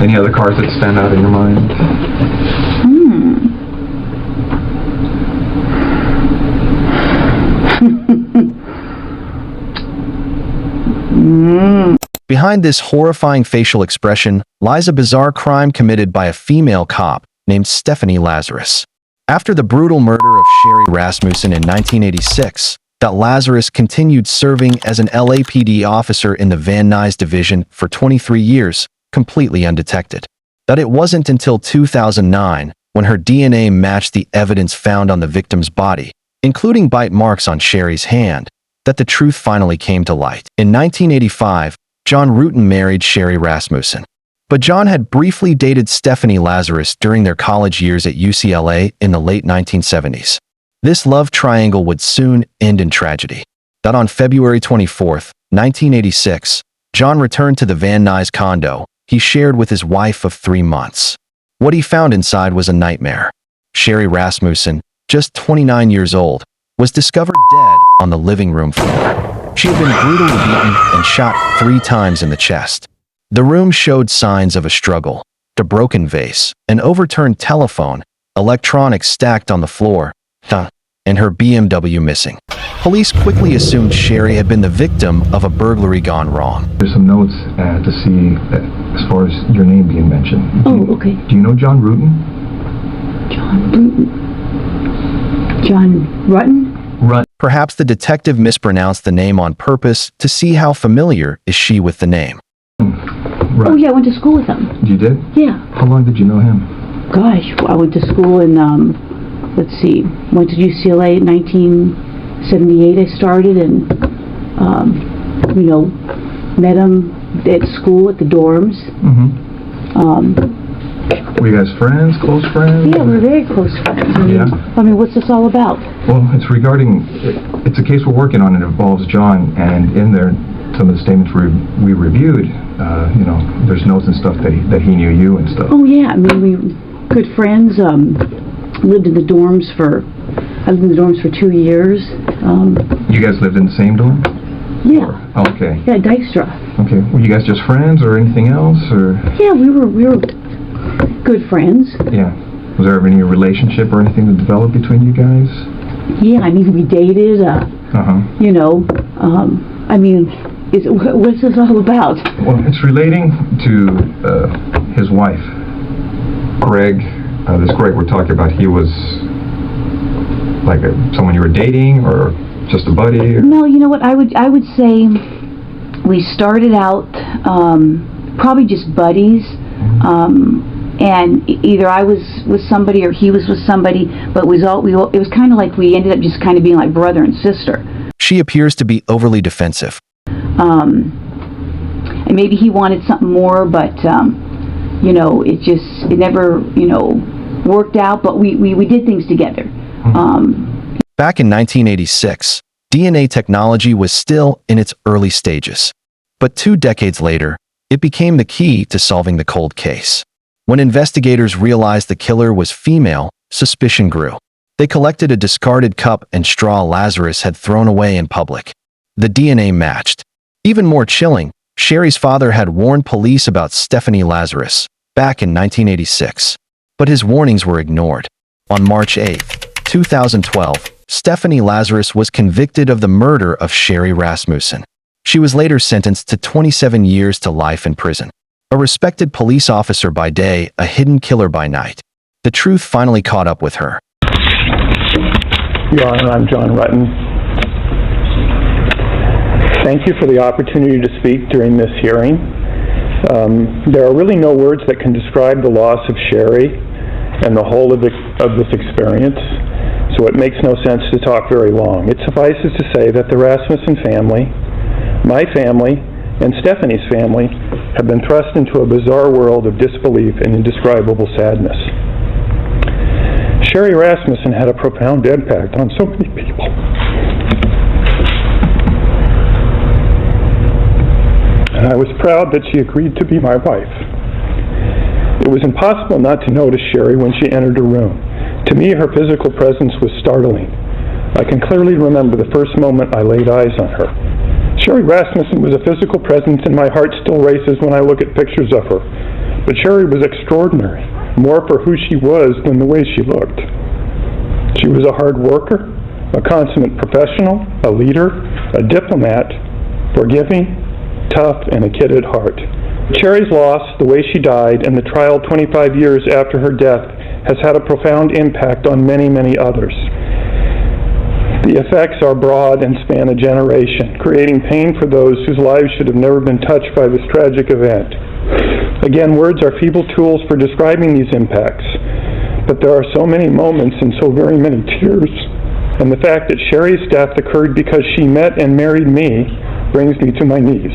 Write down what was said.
Any other cars that stand out in your mind? Behind this horrifying facial expression lies a bizarre crime committed by a female cop named Stephanie Lazarus. After the brutal murder of Sherri Rasmussen in 1986, Lazarus continued serving as an LAPD officer in the Van Nuys division for 23 years, completely undetected. That it wasn't until 2009, when her DNA matched the evidence found on the victim's body, including bite marks on Sherri's hand, that the truth finally came to light. In 1985, John Rutten married Sherri Rasmussen. But John had briefly dated Stephanie Lazarus during their college years at UCLA in the late 1970s. This love triangle would soon end in tragedy. That on February 24, 1986, John returned to the Van Nuys condo he shared with his wife of 3 months. What he found inside was a nightmare. Sherri Rasmussen, just 29 years old, was discovered dead on the living room floor. She had been brutally beaten and shot 3 times in the chest. The room showed signs of a struggle: a broken vase, an overturned telephone, electronics stacked on the floor, and her BMW missing. Police quickly assumed Sherri had been the victim of a burglary gone wrong. There's some notes to see as far as your name being mentioned. Okay. Do you know John Rutten? John Rutten? John Rutten? Perhaps the detective mispronounced the name on purpose to see how familiar is she with the name. Right. Oh yeah, I went to school with him. You did? Yeah. How long did you know him? Gosh, I went to school in, let's see, went to UCLA in 1978 I started, and, met him at school at the dorms. Were you guys friends, close friends? Yeah, we're very close friends. I mean, what's this all about? Well, it's a case we're working on, and it involves John, and in there, some of the statements we reviewed, there's notes and stuff that he knew you and stuff. Oh yeah, I mean, we were good friends, lived in the dorms for 2 years. You guys lived in the same dorm? Yeah. Oh, okay. Yeah, Dykstra. Okay. Were you guys just friends or anything else, or? Yeah, we were good friends. Yeah. Was there ever any relationship or anything that developed between you guys? Yeah, I mean, we dated, I mean, what's this all about? Well, it's relating to his wife, Greg. This Greg we're talking about, he was like someone you were dating, or just a buddy? Or? No, you know what, I would say we started out probably just buddies, and either I was with somebody or he was with somebody, but it was kind of like we ended up just kind of being like brother and sister. She appears to be overly defensive. And maybe he wanted something more, but it never worked out, but we did things together. Back in 1986, DNA technology was still in its early stages. But 2 decades later, it became the key to solving the cold case. When investigators realized the killer was female, suspicion grew. They collected a discarded cup and straw Lazarus had thrown away in public. The DNA matched. Even more chilling, Sherri's father had warned police about Stephanie Lazarus back in 1986. But his warnings were ignored. On March 8, 2012, Stephanie Lazarus was convicted of the murder of Sherri Rasmussen. She was later sentenced to 27 years to life in prison. A respected police officer by day, a hidden killer by night. The truth finally caught up with her. Your Honor, I'm John Rutten. Thank you for the opportunity to speak during this hearing. There are really no words that can describe the loss of Sherri and the whole of this experience, so it makes no sense to talk very long. It suffices to say that the Rasmussen family, my family, and Stephanie's family have been thrust into a bizarre world of disbelief and indescribable sadness. Sherri Rasmussen had a profound impact on so many people. And I was proud that she agreed to be my wife. It was impossible not to notice Sherri when she entered a room. To me, her physical presence was startling. I can clearly remember the first moment I laid eyes on her. Sherri Rasmussen was a physical presence, and my heart still races when I look at pictures of her. But Sherri was extraordinary, more for who she was than the way she looked. She was a hard worker, a consummate professional, a leader, a diplomat, forgiving, tough, and a kid at heart. Sherri's loss, the way she died, and the trial 25 years after her death has had a profound impact on many, many others. The effects are broad and span a generation, creating pain for those whose lives should have never been touched by this tragic event. Again, words are feeble tools for describing these impacts, but there are so many moments and so very many tears, and the fact that Sherri's death occurred because she met and married me brings me to my knees.